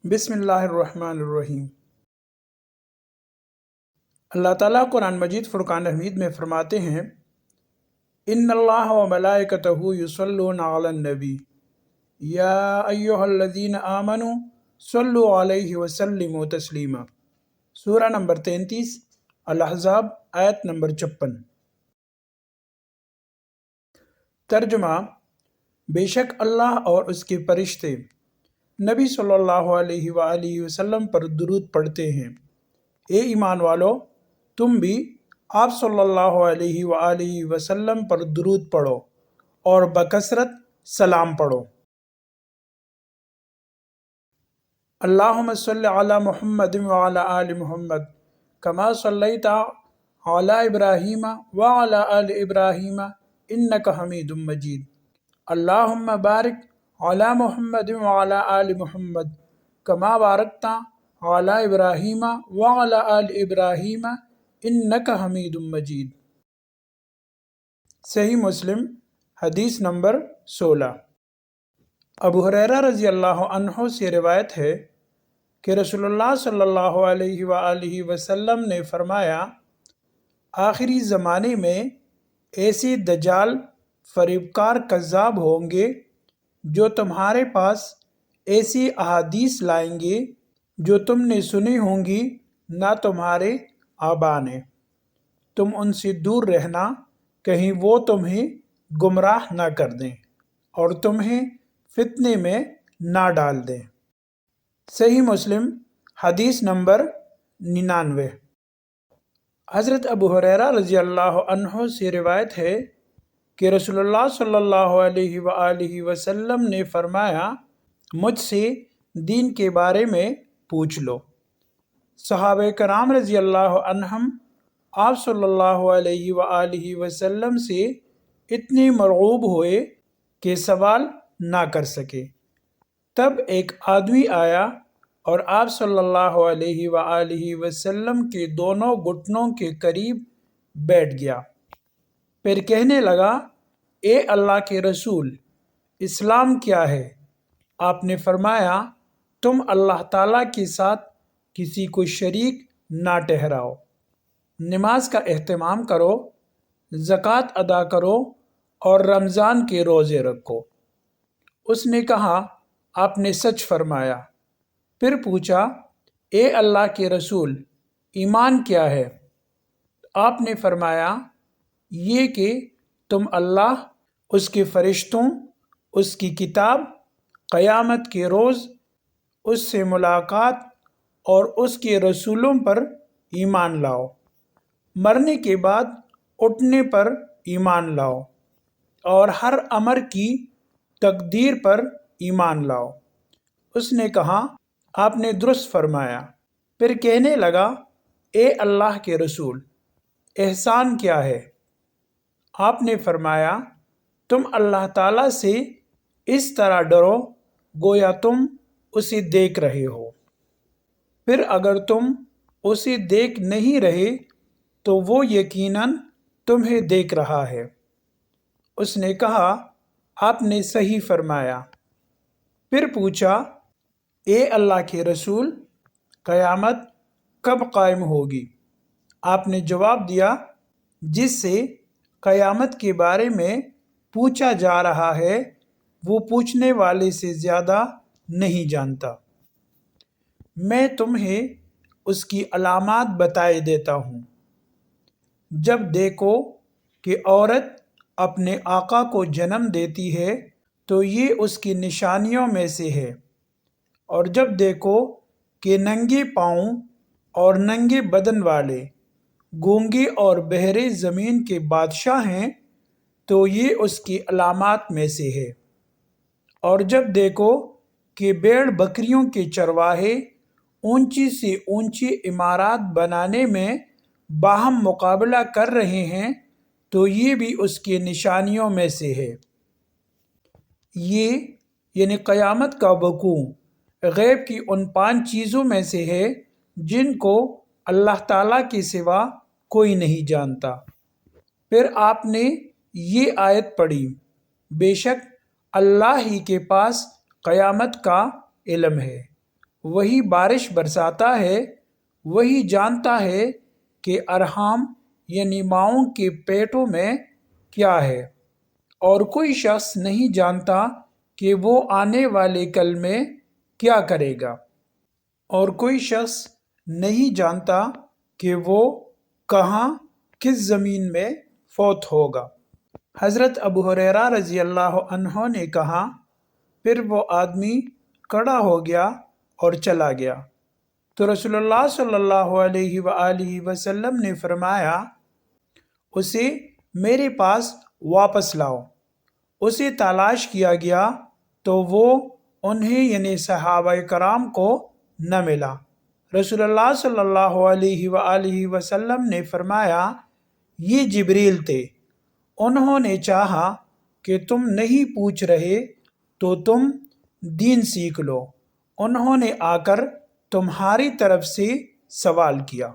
بسم اللہ الرحمن الرحیم۔ اللہ تعالیٰ قرآن مجید فرقان حمید میں فرماتے ہیں، ان اللہ و ملائکتہ یصلون علی النبی یا ایہا الذین آمنوا صلوا علیہ وسلموا تسلیما۔ سورہ نمبر 33 الاحزاب آیت نمبر 56۔ ترجمہ: بے شک اللہ اور اس کے فرشتے نبی صلی اللہ علیہ وآلہ وسلم پر درود پڑھتے ہیں۔ اے ایمان والو، تم بھی آپ صلی اللہ علیہ وآلہ وسلم پر درود پڑھو اور بکثرت سلام پڑھو۔ اللہم صلی علی محمد وعلی آل محمد کما صلیت علی ابراہیم وعلی آل ابراہیم انک حمید مجید۔ اللہم بارک علی محمد وعلی آل محمد کما بارکت علی ابراہیم وعلی آل ابراہیم انک حمید مجید۔ صحیح مسلم حدیث نمبر 16۔ ابو ہریرہ رضی اللہ عنہ سے روایت ہے کہ رسول اللہ صلی اللہ علیہ وآلہ وسلم نے فرمایا، آخری زمانے میں ایسے دجال فریبکار کذاب ہوں گے جو تمہارے پاس ایسی احادیث لائیں گے جو تم نے سنی ہوں گی نہ تمہارے آباء نے۔ تم ان سے دور رہنا کہیں وہ تمہیں گمراہ نہ کر دیں اور تمہیں فتنے میں نہ ڈال دیں۔ صحیح مسلم حدیث نمبر 99۔ حضرت ابو ہریرہ رضی اللہ عنہ سے روایت ہے کہ رسول اللہ صلی اللہ علیہ وآلہ وسلم نے فرمایا، مجھ سے دین کے بارے میں پوچھ لو۔ صحابہ کرام رضی اللہ عنہم آپ صلی اللہ علیہ وآلہ وسلم سے اتنے مرعوب ہوئے کہ سوال نہ کر سکے۔ تب ایک آدمی آیا اور آپ صلی اللہ علیہ وآلہ وسلم کے دونوں گھٹنوں کے قریب بیٹھ گیا۔ پھر کہنے لگا، اے اللہ کے رسول، اسلام کیا ہے؟ آپ نے فرمایا، تم اللہ تعالیٰ کے ساتھ کسی کو شریک نہ ٹھہراؤ، نماز کا اہتمام کرو، زکوٰۃ ادا کرو اور رمضان کے روزے رکھو۔ اس نے کہا، آپ نے سچ فرمایا۔ پھر پوچھا، اے اللہ کے رسول، ایمان کیا ہے؟ آپ نے فرمایا، یہ کہ تم اللہ، اس کے فرشتوں، اس کی کتاب، قیامت کے روز، اس سے ملاقات اور اس کے رسولوں پر ایمان لاؤ، مرنے کے بعد اٹھنے پر ایمان لاؤ اور ہر امر کی تقدیر پر ایمان لاؤ۔ اس نے کہا، آپ نے درست فرمایا۔ پھر کہنے لگا، اے اللہ کے رسول، احسان کیا ہے؟ آپ نے فرمایا، تم اللہ تعالیٰ سے اس طرح ڈرو گویا تم اسے دیکھ رہے ہو۔ پھر اگر تم اسے دیکھ نہیں رہے تو وہ یقیناً تمہیں دیکھ رہا ہے۔ اس نے کہا، آپ نے صحیح فرمایا۔ پھر پوچھا، اے اللہ کے رسول، قیامت کب قائم ہوگی؟ آپ نے جواب دیا، جس سے قیامت کے بارے میں پوچھا جا رہا ہے وہ پوچھنے والے سے زیادہ نہیں جانتا۔ میں تمہیں اس کی علامات بتائے دیتا ہوں۔ جب دیکھو کہ عورت اپنے آقا کو جنم دیتی ہے تو یہ اس کی نشانیوں میں سے ہے، اور جب دیکھو کہ ننگے پاؤں اور ننگے بدن والے، گونگے اور بہرے زمین کے بادشاہ ہیں تو یہ اس کی علامات میں سے ہے، اور جب دیکھو کہ بھیڑ بکریوں کے چرواہے اونچی سے اونچی عمارات بنانے میں باہم مقابلہ کر رہے ہیں تو یہ بھی اس کی نشانیوں میں سے ہے۔ یہ یعنی قیامت کا وقوع غیب کی ان 5 چیزوں میں سے ہے جن کو اللہ تعالیٰ کے سوا کوئی نہیں جانتا۔ پھر آپ نے یہ آیت پڑھی، بے شک اللہ ہی کے پاس قیامت کا علم ہے، وہی بارش برساتا ہے، وہی جانتا ہے کہ ارحام یعنی ماؤں کے پیٹوں میں کیا ہے، اور کوئی شخص نہیں جانتا کہ وہ آنے والے کل میں کیا کرے گا، اور کوئی شخص نہیں جانتا کہ وہ کہاں کس زمین میں فوت ہوگا۔ حضرت ابو ہریرہ رضی اللہ عنہ نے کہا، پھر وہ آدمی کھڑا ہو گیا اور چلا گیا، تو رسول اللہ صلی اللہ علیہ وآلہ وسلم نے فرمایا، اسے میرے پاس واپس لاؤ۔ اسے تلاش کیا گیا تو وہ انہیں یعنی صحابہ کرام کو نہ ملا۔ رسول اللہ صلی اللہ علیہ وآلہ وسلم نے فرمایا، یہ جبریل تھے، انہوں نے چاہا کہ تم نہیں پوچھ رہے تو تم دین سیکھ لو، انہوں نے آ کر تمہاری طرف سے سوال کیا۔